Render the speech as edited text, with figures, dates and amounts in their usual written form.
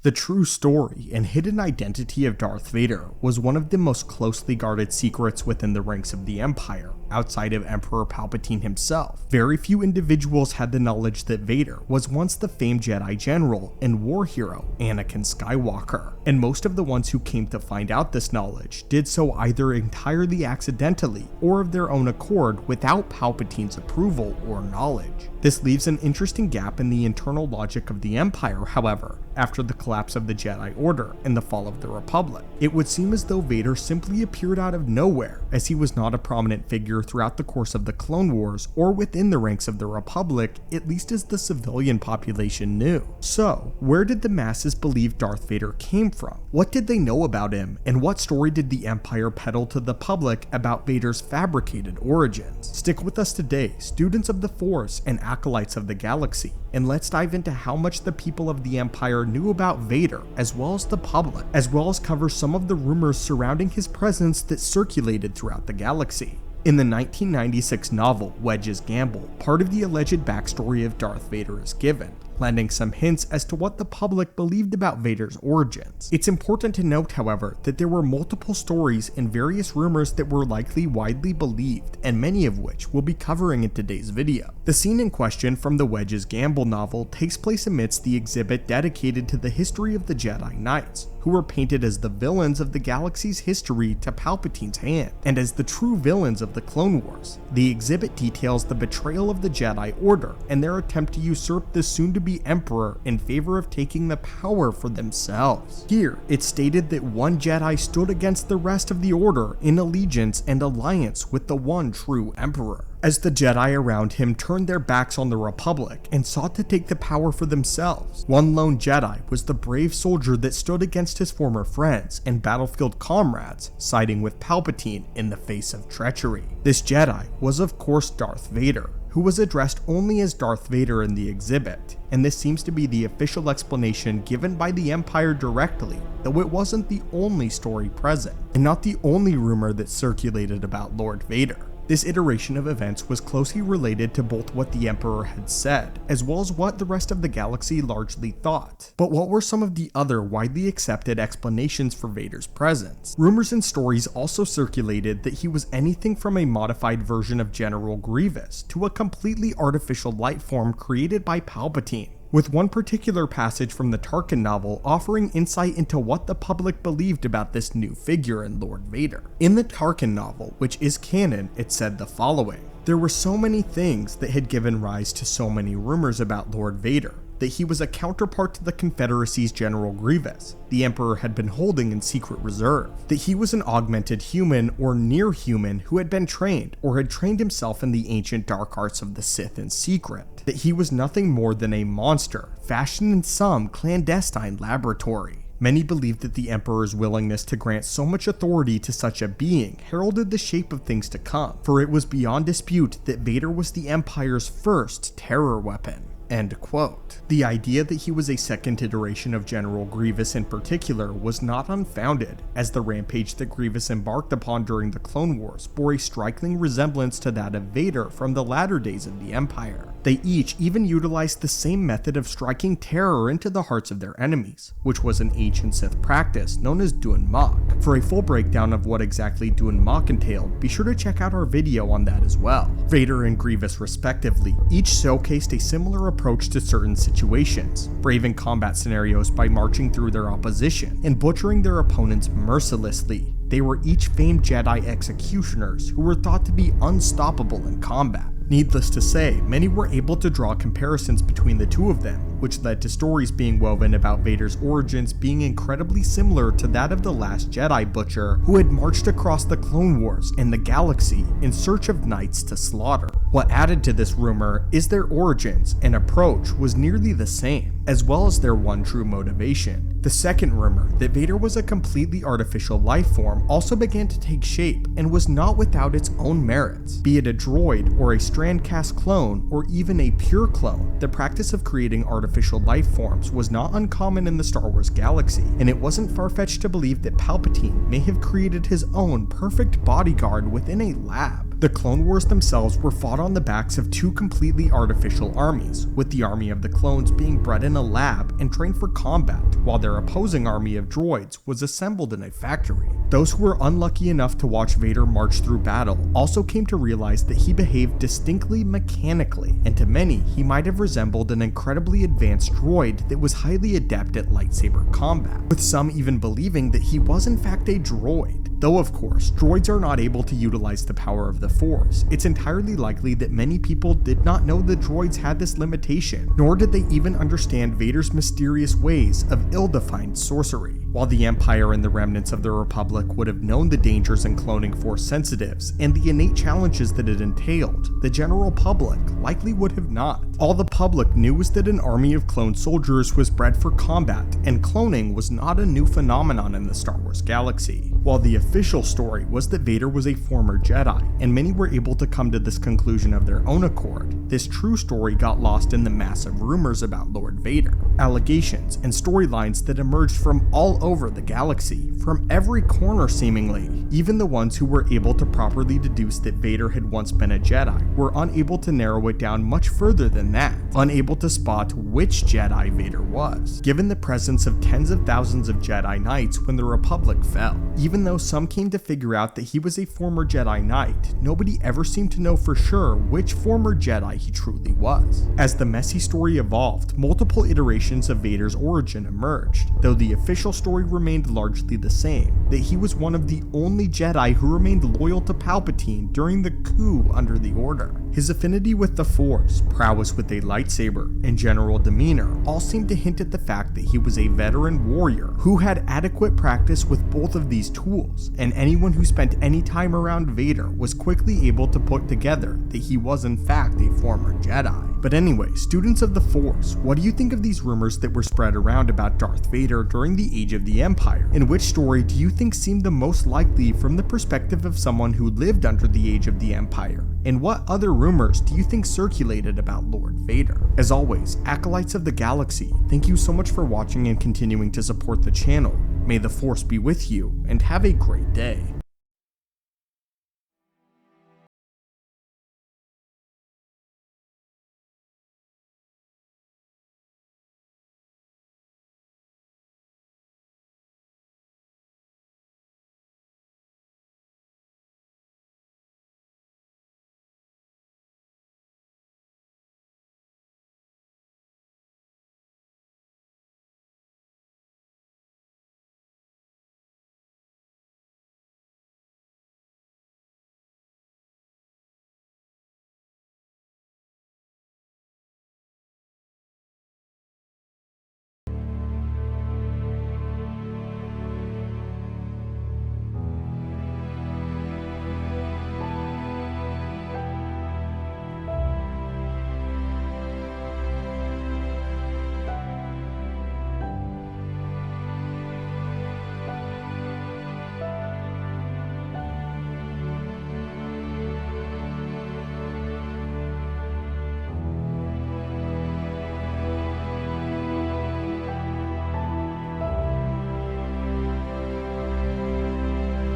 The true story and hidden identity of Darth Vader was one of the most closely guarded secrets within the ranks of the Empire, outside of Emperor Palpatine himself. Very few individuals had the knowledge that Vader was once the famed Jedi General and war hero Anakin Skywalker, and most of the ones who came to find out this knowledge did so either entirely accidentally or of their own accord without Palpatine's approval or knowledge. This leaves an interesting gap in the internal logic of the Empire, however, after the collapse of the Jedi Order and the fall of the Republic. It would seem as though Vader simply appeared out of nowhere, as he was not a prominent figure throughout the course of the Clone Wars or within the ranks of the Republic, at least as the civilian population knew. So, where did the masses believe Darth Vader came from? What did they know about him, and what story did the Empire peddle to the public about Vader's fabricated origins? Stick with us today, students of the Force and acolytes of the galaxy, and let's dive into how much the people of the Empire knew about Vader, as well as the public, as well as cover some of the rumors surrounding his presence that circulated throughout the galaxy. In the 1996 novel Wedge's Gamble, part of the alleged backstory of Darth Vader is given, lending some hints as to what the public believed about Vader's origins. It's important to note, however, that there were multiple stories and various rumors that were likely widely believed, and many of which we'll be covering in today's video. The scene in question from the Wedge's Gamble novel takes place amidst the exhibit dedicated to the history of the Jedi Knights, who were painted as the villains of the galaxy's history to Palpatine's hand, and as the true villains of the Clone Wars. The exhibit details the betrayal of the Jedi Order and their attempt to usurp the soon-to-be Emperor in favor of taking the power for themselves. Here, it's stated that one Jedi stood against the rest of the Order in allegiance and alliance with the one true Emperor, as the Jedi around him turned their backs on the Republic and sought to take the power for themselves. One lone Jedi was the brave soldier that stood against his former friends and battlefield comrades, siding with Palpatine in the face of treachery. This Jedi was of course Darth Vader, who was addressed only as Darth Vader in the exhibit, and this seems to be the official explanation given by the Empire directly, though it wasn't the only story present, and not the only rumor that circulated about Lord Vader. This iteration of events was closely related to both what the Emperor had said, as well as what the rest of the galaxy largely thought. But what were some of the other widely accepted explanations for Vader's presence? Rumors and stories also circulated that he was anything from a modified version of General Grievous to a completely artificial life form created by Palpatine, with one particular passage from the Tarkin novel offering insight into what the public believed about this new figure in Lord Vader. In the Tarkin novel, which is canon, it said the following: "There were so many things that had given rise to so many rumors about Lord Vader, that he was a counterpart to the Confederacy's General Grievous the Emperor had been holding in secret reserve, that he was an augmented human or near human who had been trained or had trained himself in the ancient dark arts of the Sith in secret, that he was nothing more than a monster fashioned in some clandestine laboratory." Many believed that the Emperor's willingness to grant so much authority to such a being heralded the shape of things to come, for it was beyond dispute that Vader was the Empire's first terror weapon. End quote. The idea that he was a second iteration of General Grievous in particular was not unfounded, as the rampage that Grievous embarked upon during the Clone Wars bore a striking resemblance to that of Vader from the latter days of the Empire. They each even utilized the same method of striking terror into the hearts of their enemies, which was an ancient Sith practice known as Dun Mok. For a full breakdown of what exactly Dun Mok entailed, be sure to check out our video on that as well. Vader and Grievous respectively each showcased a similar approach to certain situations, braving combat scenarios by marching through their opposition and butchering their opponents mercilessly. They were each famed Jedi executioners who were thought to be unstoppable in combat. Needless to say, many were able to draw comparisons between the two of them, which led to stories being woven about Vader's origins being incredibly similar to that of the last Jedi butcher who had marched across the Clone Wars and the galaxy in search of knights to slaughter. What added to this rumor is their origins and approach was nearly the same, as well as their one true motivation. The second rumor, that Vader was a completely artificial life form, also began to take shape and was not without its own merits. Be it a droid or a strand-cast clone or even a pure clone, the practice of creating artificial life forms was not uncommon in the Star Wars galaxy, and it wasn't far-fetched to believe that Palpatine may have created his own perfect bodyguard within a lab. The Clone Wars themselves were fought on the backs of two completely artificial armies, with the army of the clones being bred in a lab and trained for combat, while their opposing army of droids was assembled in a factory. Those who were unlucky enough to watch Vader march through battle also came to realize that he behaved distinctly mechanically, and to many, he might have resembled an incredibly advanced droid that was highly adept at lightsaber combat, with some even believing that he was in fact a droid. Though of course, droids are not able to utilize the power of the Force, it's entirely likely that many people did not know the droids had this limitation, nor did they even understand Vader's mysterious ways of ill-defined sorcery. While the Empire and the remnants of the Republic would have known the dangers in cloning Force sensitives and the innate challenges that it entailed, the general public likely would have not. All the public knew was that an army of clone soldiers was bred for combat, and cloning was not a new phenomenon in the Star Wars galaxy. While the official story was that Vader was a former Jedi, and many were able to come to this conclusion of their own accord, this true story got lost in the massive rumors about Lord Vader, allegations and storylines that emerged from all over the galaxy, from every corner seemingly. Even the ones who were able to properly deduce that Vader had once been a Jedi were unable to narrow it down much further than that, unable to spot which Jedi Vader was, given the presence of tens of thousands of Jedi Knights when the Republic fell. Even though some came to figure out that he was a former Jedi Knight, nobody ever seemed to know for sure which former Jedi he truly was. As the messy story evolved, multiple iterations of Vader's origin emerged, though the official story remained largely the same, that he was one of the only Jedi who remained loyal to Palpatine during the coup under the Order. His affinity with the Force, prowess with a lightsaber, and general demeanor all seemed to hint at the fact that he was a veteran warrior who had adequate practice with both of these tools, and anyone who spent any time around Vader was quickly able to put together that he was in fact a former Jedi. But anyway, students of the Force, what do you think of these rumors that were spread around about Darth Vader during the Age of the Empire? And which story do you think seemed the most likely from the perspective of someone who lived under the Age of the Empire? And what other rumors do you think circulated about Lord Vader? As always, Acolytes of the Galaxy, thank you so much for watching and continuing to support the channel. May the Force be with you, and have a great day.